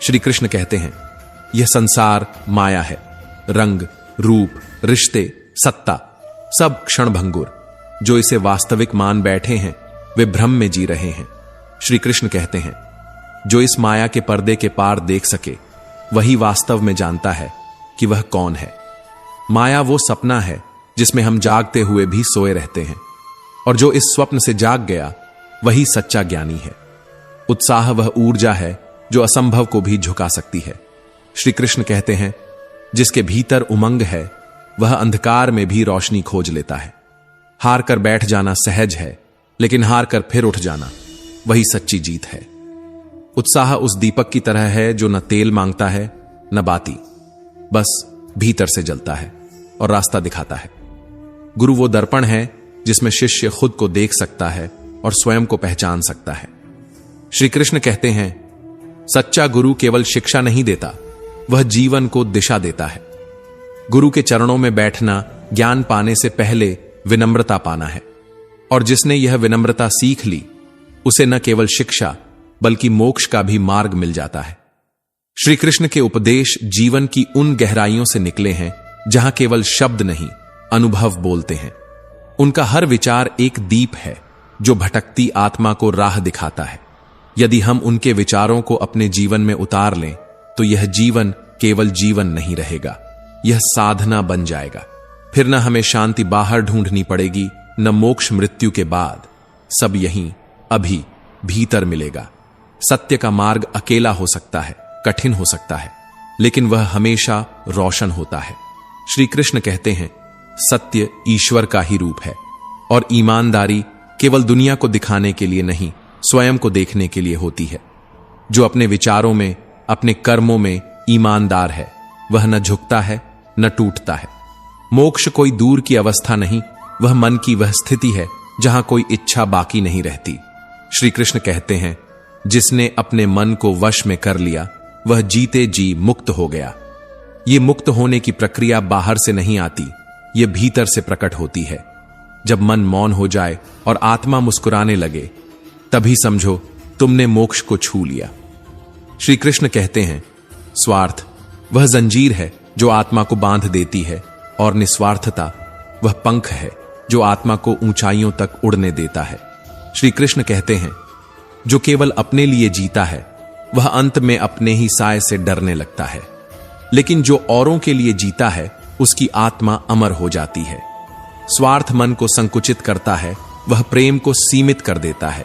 श्री कृष्ण कहते हैं, यह संसार माया है। रंग, रूप, रिश्ते, सत्ता सब क्षणभंगुर। जो इसे वास्तविक मान बैठे हैं वे भ्रम में जी रहे हैं। श्री कृष्ण कहते हैं, जो इस माया के पर्दे के पार देख सके वही वास्तव में जानता है कि वह कौन है। माया वो सपना है जिसमें हम जागते हुए भी सोए रहते हैं, और जो इस स्वप्न से जाग गया वही सच्चा ज्ञानी है। उत्साह वह ऊर्जा है जो असंभव को भी झुका सकती है। श्री कृष्ण कहते हैं, जिसके भीतर उमंग है वह अंधकार में भी रोशनी खोज लेता है। हार कर बैठ जाना सहज है, लेकिन हार कर फिर उठ जाना वही सच्ची जीत है। उत्साह उस दीपक की तरह है जो न तेल मांगता है न बाती, बस भीतर से जलता है और रास्ता दिखाता है। गुरु वो दर्पण है जिसमें शिष्य खुद को देख सकता है और स्वयं को पहचान सकता है। श्री कृष्ण कहते हैं, सच्चा गुरु केवल शिक्षा नहीं देता, वह जीवन को दिशा देता है। गुरु के चरणों में बैठना ज्ञान पाने से पहले विनम्रता पाना है, और जिसने यह विनम्रता सीख ली उसे न केवल शिक्षा बल्कि मोक्ष का भी मार्ग मिल जाता है। श्री कृष्ण के उपदेश जीवन की उन गहराइयों से निकले हैं जहां केवल शब्द नहीं अनुभव बोलते हैं। उनका हर विचार एक दीप है जो भटकती आत्मा को राह दिखाता है। यदि हम उनके विचारों को अपने जीवन में उतार लें तो यह जीवन केवल जीवन नहीं रहेगा, यह साधना बन जाएगा। फिर न हमें शांति बाहर ढूंढनी पड़ेगी, न मोक्ष मृत्यु के बाद। सब यहीं अभी भीतर मिलेगा। सत्य का मार्ग अकेला हो सकता है, कठिन हो सकता है, लेकिन वह हमेशा रोशन होता है। श्री कृष्ण कहते हैं, सत्य ईश्वर का ही रूप है, और ईमानदारी केवल दुनिया को दिखाने के लिए नहीं, स्वयं को देखने के लिए होती है। जो अपने विचारों में, अपने कर्मों में ईमानदार है वह न झुकता है न टूटता है। मोक्ष कोई दूर की अवस्था नहीं, वह मन की वह स्थिति है जहां कोई इच्छा बाकी नहीं रहती। श्री कृष्ण कहते हैं, जिसने अपने मन को वश में कर लिया वह जीते जी मुक्त हो गया। ये मुक्त होने की प्रक्रिया बाहर से नहीं आती, ये भीतर से प्रकट होती है। जब मन मौन हो जाए और आत्मा मुस्कुराने लगे तभी समझो तुमने मोक्ष को छू लिया। श्री कृष्ण कहते हैं, स्वार्थ वह जंजीर है जो आत्मा को बांध देती है, और निस्वार्थता वह पंख है जो आत्मा को ऊंचाइयों तक उड़ने देता है। श्री कृष्ण कहते हैं, जो केवल अपने लिए जीता है वह अंत में अपने ही साय से डरने लगता है, लेकिन जो औरों के लिए जीता है उसकी आत्मा अमर हो जाती है। स्वार्थ मन को संकुचित करता है, वह प्रेम को सीमित कर देता है,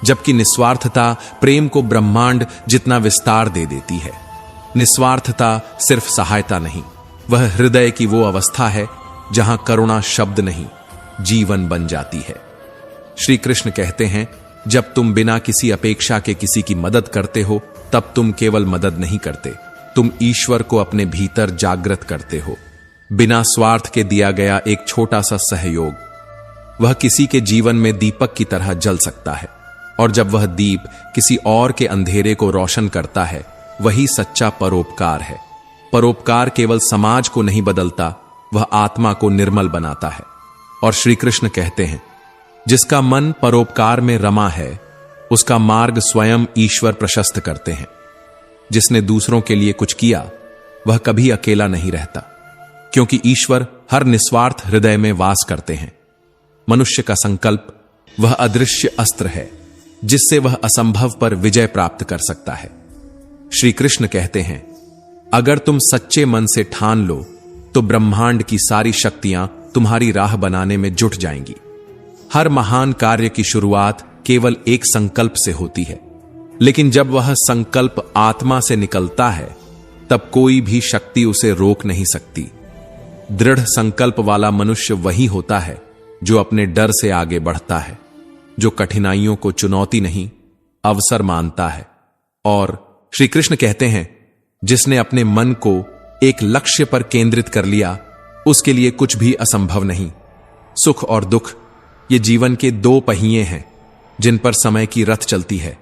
जबकि निस्वार्थता प्रेम को ब्रह्मांड जितना विस्तार दे देती है। निस्वार्थता सिर्फ सहायता नहीं, वह हृदय की वो अवस्था है जहां करुणा शब्द नहीं जीवन बन जाती है। श्री कृष्ण कहते हैं, जब तुम बिना किसी अपेक्षा के किसी की मदद करते हो तब तुम केवल मदद नहीं करते, तुम ईश्वर को अपने भीतर जागृत करते हो। बिना स्वार्थ के दिया गया एक छोटा सा सहयोग वह किसी के जीवन में दीपक की तरह जल सकता है, और जब वह दीप किसी और के अंधेरे को रोशन करता है वही सच्चा परोपकार है। परोपकार केवल समाज को नहीं बदलता, वह आत्मा को निर्मल बनाता है। और श्री कृष्ण कहते हैं, जिसका मन परोपकार में रमा है उसका मार्ग स्वयं ईश्वर प्रशस्त करते हैं। जिसने दूसरों के लिए कुछ किया वह कभी अकेला नहीं रहता, क्योंकि ईश्वर हर निस्वार्थ हृदय में वास करते हैं। मनुष्य का संकल्प वह अदृश्य अस्त्र है जिससे वह असंभव पर विजय प्राप्त कर सकता है। श्री कृष्ण कहते हैं, अगर तुम सच्चे मन से ठान लो तो ब्रह्मांड की सारी शक्तियां तुम्हारी राह बनाने में जुट जाएंगी। हर महान कार्य की शुरुआत केवल एक संकल्प से होती है, लेकिन जब वह संकल्प आत्मा से निकलता है तब कोई भी शक्ति उसे रोक नहीं सकती। दृढ़ संकल्प वाला मनुष्य वही होता है जो अपने डर से आगे बढ़ता है, जो कठिनाइयों को चुनौती नहीं अवसर मानता है। और श्री कृष्ण कहते हैं, जिसने अपने मन को एक लक्ष्य पर केंद्रित कर लिया उसके लिए कुछ भी असंभव नहीं। सुख और दुख ये जीवन के दो पहिए हैं जिन पर समय की रथ चलती है।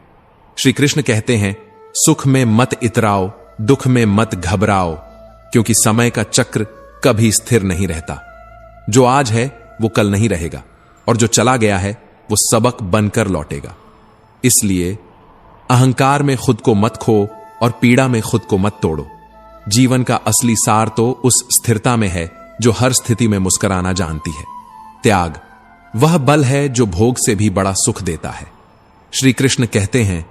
श्री कृष्ण कहते हैं, सुख में मत इतराओ, दुख में मत घबराओ, क्योंकि समय का चक्र कभी स्थिर नहीं रहता। जो आज है वो कल नहीं रहेगा, और जो चला गया है वो सबक बनकर लौटेगा। इसलिए अहंकार में खुद को मत खो, और पीड़ा में खुद को मत तोड़ो। जीवन का असली सार तो उस स्थिरता में है जो हर स्थिति में मुस्कुराना जानती है। त्याग वह बल है जो भोग से भी बड़ा सुख देता है। श्री कृष्ण कहते हैं,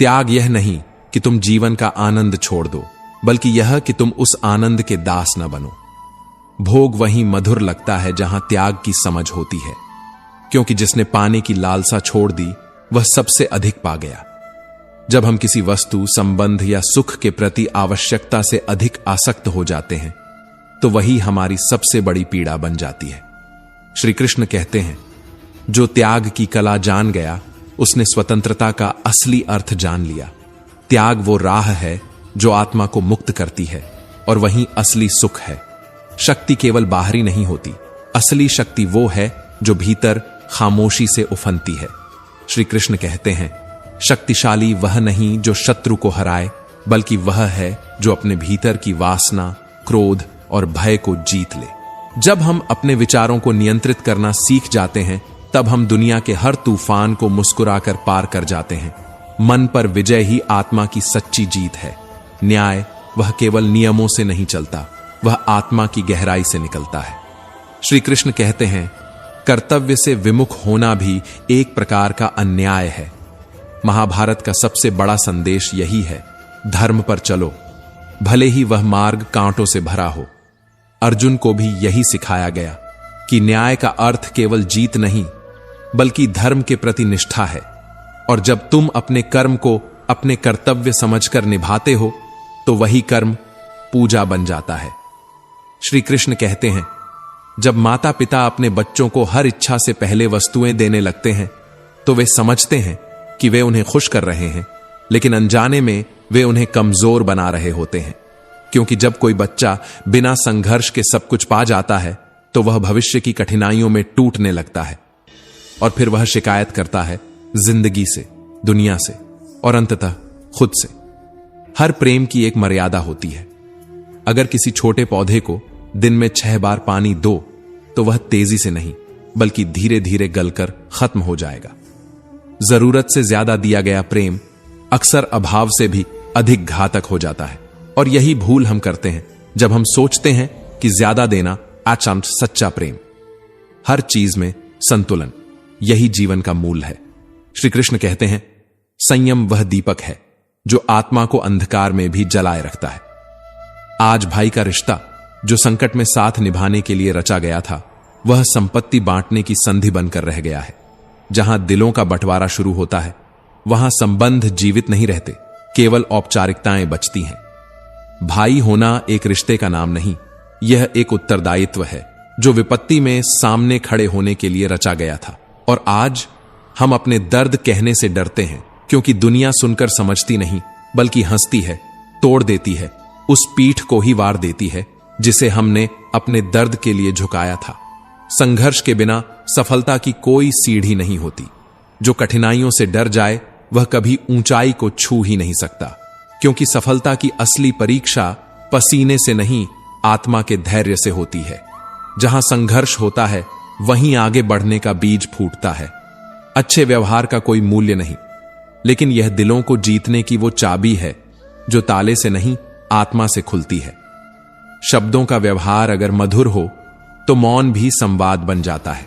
त्याग यह नहीं कि तुम जीवन का आनंद छोड़ दो, बल्कि यह कि तुम उस आनंद के दास न बनो। भोग वहीं मधुर लगता है जहां त्याग की समझ होती है, क्योंकि जिसने पाने की लालसा छोड़ दी वह सबसे अधिक पा गया। जब हम किसी वस्तु, संबंध या सुख के प्रति आवश्यकता से अधिक आसक्त हो जाते हैं तो वही हमारी सबसे बड़ी पीड़ा बन जाती है। श्री कृष्ण कहते हैं, जो त्याग की कला जान गया उसने स्वतंत्रता का असली अर्थ जान लिया। त्याग वो राह है जो आत्मा को मुक्त करती है और वहीं असली सुख है। शक्ति केवल बाहरी नहीं होती, असली शक्ति वो है जो भीतर खामोशी से उफनती है। श्री कृष्ण कहते हैं, शक्तिशाली वह नहीं जो शत्रु को हराए, बल्कि वह है जो अपने भीतर की वासना, क्रोध और भय को जीत ले। जब हम अपने विचारों को नियंत्रित करना सीख जाते हैं तब हम दुनिया के हर तूफान को मुस्कुराकर पार कर जाते हैं। मन पर विजय ही आत्मा की सच्ची जीत है। न्याय वह केवल नियमों से नहीं चलता, वह आत्मा की गहराई से निकलता है। श्री कृष्ण कहते हैं, कर्तव्य से विमुख होना भी एक प्रकार का अन्याय है। महाभारत का सबसे बड़ा संदेश यही है, धर्म पर चलो, भले ही वह मार्ग कांटों से भरा हो। अर्जुन को भी यही सिखाया गया कि न्याय का अर्थ केवल जीत नहीं, बल्कि धर्म के प्रति निष्ठा है। और जब तुम अपने कर्म को अपने कर्तव्य समझकर निभाते हो तो वही कर्म पूजा बन जाता है। श्री कृष्ण कहते हैं, जब माता पिता अपने बच्चों को हर इच्छा से पहले वस्तुएं देने लगते हैं तो वे समझते हैं कि वे उन्हें खुश कर रहे हैं, लेकिन अनजाने में वे उन्हें कमजोर बना रहे होते हैं। क्योंकि जब कोई बच्चा बिना संघर्ष के सब कुछ पा जाता है तो वह भविष्य की कठिनाइयों में टूटने लगता है और फिर वह शिकायत करता है जिंदगी से, दुनिया से और अंततः खुद से। हर प्रेम की एक मर्यादा होती है। अगर किसी छोटे पौधे को दिन में 6 बार पानी दो तो वह तेजी से नहीं बल्कि धीरे धीरे गलकर खत्म हो जाएगा। जरूरत से ज्यादा दिया गया प्रेम अक्सर अभाव से भी अधिक घातक हो जाता है। और यही भूल हम करते हैं जब हम सोचते हैं कि ज्यादा देना आचरण सच्चा प्रेम। हर चीज में संतुलन, यही जीवन का मूल है। श्री कृष्ण कहते हैं, संयम वह दीपक है जो आत्मा को अंधकार में भी जलाए रखता है। आज भाई का रिश्ता जो संकट में साथ निभाने के लिए रचा गया था, वह संपत्ति बांटने की संधि बनकर रह गया है। जहां दिलों का बंटवारा शुरू होता है वहां संबंध जीवित नहीं रहते, केवल औपचारिकताएं बचती हैं। भाई होना एक रिश्ते का नाम नहीं, यह एक उत्तरदायित्व है जो विपत्ति में सामने खड़े होने के लिए रचा गया था। और आज हम अपने दर्द कहने से डरते हैं क्योंकि दुनिया सुनकर समझती नहीं बल्कि हंसती है, तोड़ देती है, उस पीठ को ही वार देती है जिसे हमने अपने दर्द के लिए झुकाया था। संघर्ष के बिना सफलता की कोई सीढ़ी नहीं होती। जो कठिनाइयों से डर जाए वह कभी ऊंचाई को छू ही नहीं सकता, क्योंकि सफलता की असली परीक्षा पसीने से नहीं, आत्मा के धैर्य से होती है। जहां संघर्ष होता है वहीं आगे बढ़ने का बीज फूटता है। अच्छे व्यवहार का कोई मूल्य नहीं, लेकिन यह दिलों को जीतने की वो चाबी है जो ताले से नहीं, आत्मा से खुलती है। शब्दों का व्यवहार अगर मधुर हो तो मौन भी संवाद बन जाता है।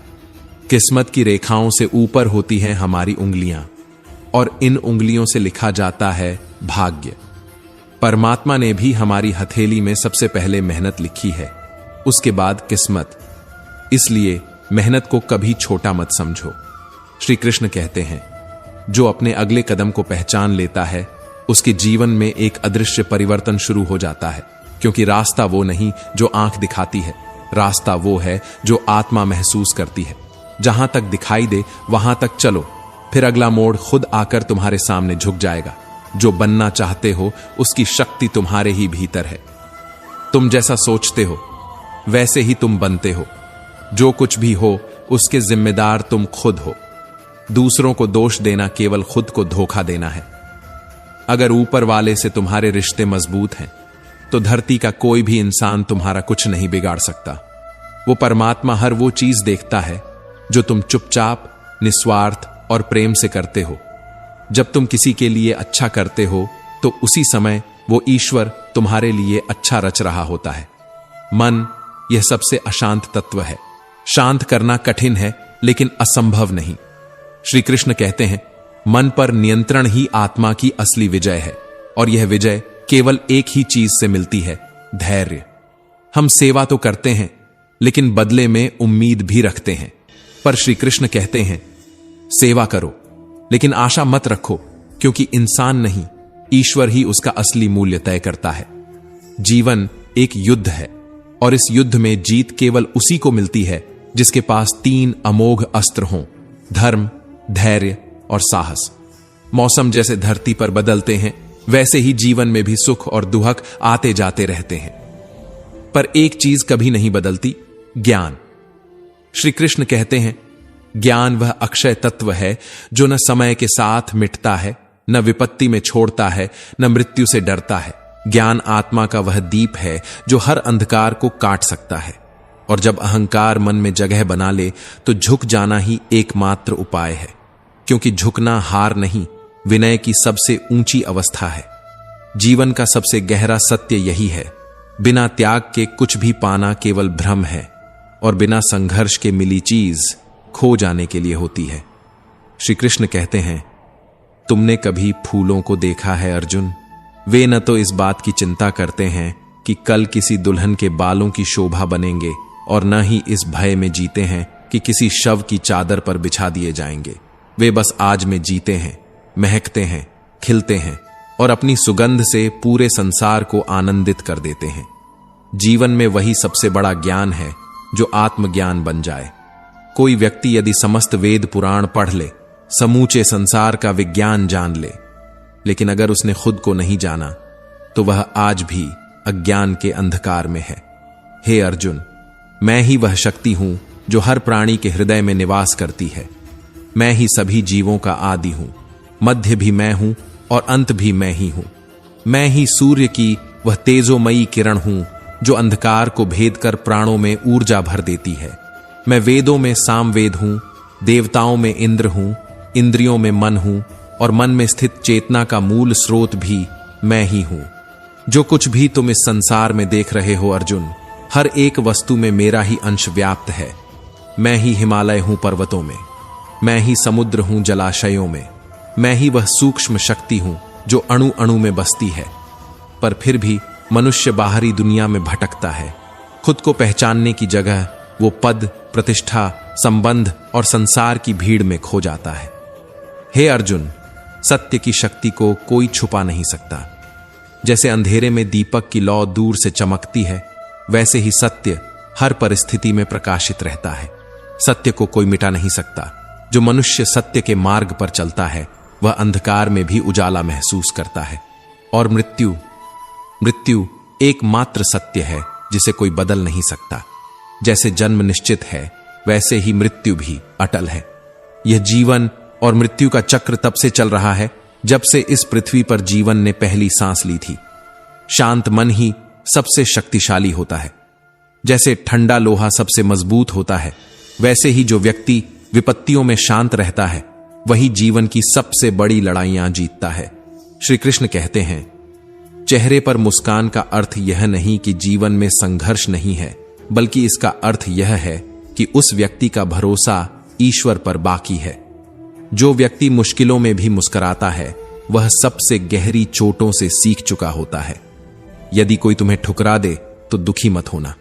किस्मत की रेखाओं से ऊपर होती हैं हमारी उंगलियां और इन उंगलियों से लिखा जाता है भाग्य। परमात्मा ने भी हमारी हथेली में सबसे पहले मेहनत लिखी है, उसके बाद किस्मत। इसलिए मेहनत को कभी छोटा मत समझो। श्री कृष्ण कहते हैं, जो अपने अगले कदम को पहचान लेता है उसके जीवन में एक अदृश्य परिवर्तन शुरू हो जाता है। क्योंकि रास्ता वो नहीं जो आंख दिखाती है, रास्ता वो है जो आत्मा महसूस करती है। जहां तक दिखाई दे वहां तक चलो, फिर अगला मोड़ खुद आकर तुम्हारे सामने झुक जाएगा। जो बनना चाहते हो उसकी शक्ति तुम्हारे ही भीतर है। तुम जैसा सोचते हो वैसे ही तुम बनते हो। जो कुछ भी हो उसके जिम्मेदार तुम खुद हो। दूसरों को दोष देना केवल खुद को धोखा देना है। अगर ऊपर वाले से तुम्हारे रिश्ते मजबूत हैं तो धरती का कोई भी इंसान तुम्हारा कुछ नहीं बिगाड़ सकता। वो परमात्मा हर वो चीज देखता है जो तुम चुपचाप, निस्वार्थ और प्रेम से करते हो। जब तुम किसी के लिए अच्छा करते हो तो उसी समय वो ईश्वर तुम्हारे लिए अच्छा रच रहा होता है। मन यह सबसे अशांत तत्व है। शांत करना कठिन है लेकिन असंभव नहीं। श्री कृष्ण कहते हैं, मन पर नियंत्रण ही आत्मा की असली विजय है, और यह विजय केवल एक ही चीज से मिलती है, धैर्य। हम सेवा तो करते हैं लेकिन बदले में उम्मीद भी रखते हैं, पर श्री कृष्ण कहते हैं, सेवा करो लेकिन आशा मत रखो, क्योंकि इंसान नहीं, ईश्वर ही उसका असली मूल्य तय करता है। जीवन एक युद्ध है, और इस युद्ध में जीत केवल उसी को मिलती है जिसके पास 3 अमोघ अस्त्र हों, धर्म, धैर्य और साहस। मौसम जैसे धरती पर बदलते हैं, वैसे ही जीवन में भी सुख और दुहक आते जाते रहते हैं, पर एक चीज कभी नहीं बदलती, ज्ञान। श्री कृष्ण कहते हैं, ज्ञान वह अक्षय तत्व है जो न समय के साथ मिटता है, न विपत्ति में छोड़ता है, न मृत्यु से डरता है। ज्ञान आत्मा का वह दीप है जो हर अंधकार को काट सकता है, और जब अहंकार मन में जगह बना ले तो झुक जाना ही एकमात्र उपाय है, क्योंकि झुकना हार नहीं, विनय की सबसे ऊंची अवस्था है। जीवन का सबसे गहरा सत्य यही है, बिना त्याग के कुछ भी पाना केवल भ्रम है, और बिना संघर्ष के मिली चीज खो जाने के लिए होती है। श्री कृष्ण कहते हैं, तुमने कभी फूलों को देखा है अर्जुन? वे न तो इस बात की चिंता करते हैं कि कल किसी दुल्हन के बालों की शोभा बनेंगे, और न ही इस भय में जीते हैं कि किसी शव की चादर पर बिछा दिए जाएंगे। वे बस आज में जीते हैं, महकते हैं, खिलते हैं, और अपनी सुगंध से पूरे संसार को आनंदित कर देते हैं। जीवन में वही सबसे बड़ा ज्ञान है जो आत्मज्ञान बन जाए। कोई व्यक्ति यदि समस्त वेद पुराण पढ़ ले, समूचे संसार का विज्ञान जान ले, लेकिन अगर उसने खुद को नहीं जाना तो वह आज भी अज्ञान के अंधकार में है। हे अर्जुन, मैं ही वह शक्ति हूं जो हर प्राणी के हृदय में निवास करती है। मैं ही सभी जीवों का आदि हूं, मध्य भी मैं हूं और अंत भी मैं ही हूं। मैं ही सूर्य की वह तेजोमयी किरण हूं जो अंधकार को भेद कर प्राणों में ऊर्जा भर देती है। मैं वेदों में सामवेद हूं, देवताओं में इंद्र हूं, इंद्रियों में मन हूं, और मन में स्थित चेतना का मूल स्रोत भी मैं ही हूं। जो कुछ भी तुम इस संसार में देख रहे हो अर्जुन, हर एक वस्तु में मेरा ही अंश व्याप्त है। मैं ही हिमालय हूं पर्वतों में, मैं ही समुद्र हूं जलाशयों में, मैं ही वह सूक्ष्म शक्ति हूं जो अणु अणु में बसती है। पर फिर भी मनुष्य बाहरी दुनिया में भटकता है। खुद को पहचानने की जगह वो पद, प्रतिष्ठा, संबंध और संसार की भीड़ में खो जाता है। हे अर्जुन, सत्य की शक्ति को कोई छुपा नहीं सकता। जैसे अंधेरे में दीपक की लौ दूर से चमकती है, वैसे ही सत्य हर परिस्थिति में प्रकाशित रहता है। सत्य को कोई मिटा नहीं सकता। जो मनुष्य सत्य के मार्ग पर चलता है वह अंधकार में भी उजाला महसूस करता है। और मृत्यु एकमात्र सत्य है जिसे कोई बदल नहीं सकता। जैसे जन्म निश्चित है, वैसे ही मृत्यु भी अटल है। यह जीवन और मृत्यु का चक्र तब से चल रहा है जब से इस पृथ्वी पर जीवन ने पहली सांस ली थी। शांत मन ही सबसे शक्तिशाली होता है। जैसे ठंडा लोहा सबसे मजबूत होता है, वैसे ही जो व्यक्ति विपत्तियों में शांत रहता है वही जीवन की सबसे बड़ी लड़ाइयां जीतता है। श्री कृष्ण कहते हैं, चेहरे पर मुस्कान का अर्थ यह नहीं कि जीवन में संघर्ष नहीं है, बल्कि इसका अर्थ यह है कि उस व्यक्ति का भरोसा ईश्वर पर बाकी है। जो व्यक्ति मुश्किलों में भी मुस्कुराता है वह सबसे गहरी चोटों से सीख चुका होता है। यदि कोई तुम्हें ठुकरा दे तो दुखी मत होना,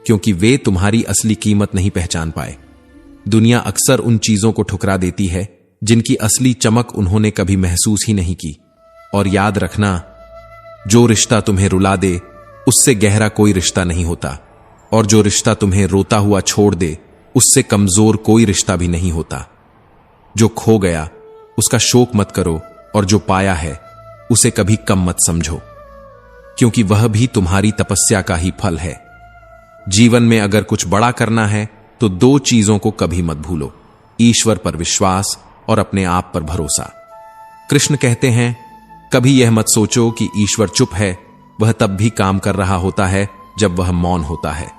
क्योंकि वे तुम्हारी असली कीमत नहीं पहचान पाए। दुनिया अक्सर उन चीजों को ठुकरा देती है जिनकी असली चमक उन्होंने कभी महसूस ही नहीं की। और याद रखना, जो रिश्ता तुम्हें रुला दे उससे गहरा कोई रिश्ता नहीं होता, और जो रिश्ता तुम्हें रोता हुआ छोड़ दे उससे कमजोर कोई रिश्ता भी नहीं होता। जो खो गया उसका शोक मत करो, और जो पाया है उसे कभी कम मत समझो, क्योंकि वह भी तुम्हारी तपस्या का ही फल है। जीवन में अगर कुछ बड़ा करना है तो 2 चीजों को कभी मत भूलो, ईश्वर पर विश्वास और अपने आप पर भरोसा। कृष्ण कहते हैं, कभी यह मत सोचो कि ईश्वर चुप है, वह तब भी काम कर रहा होता है जब वह मौन होता है।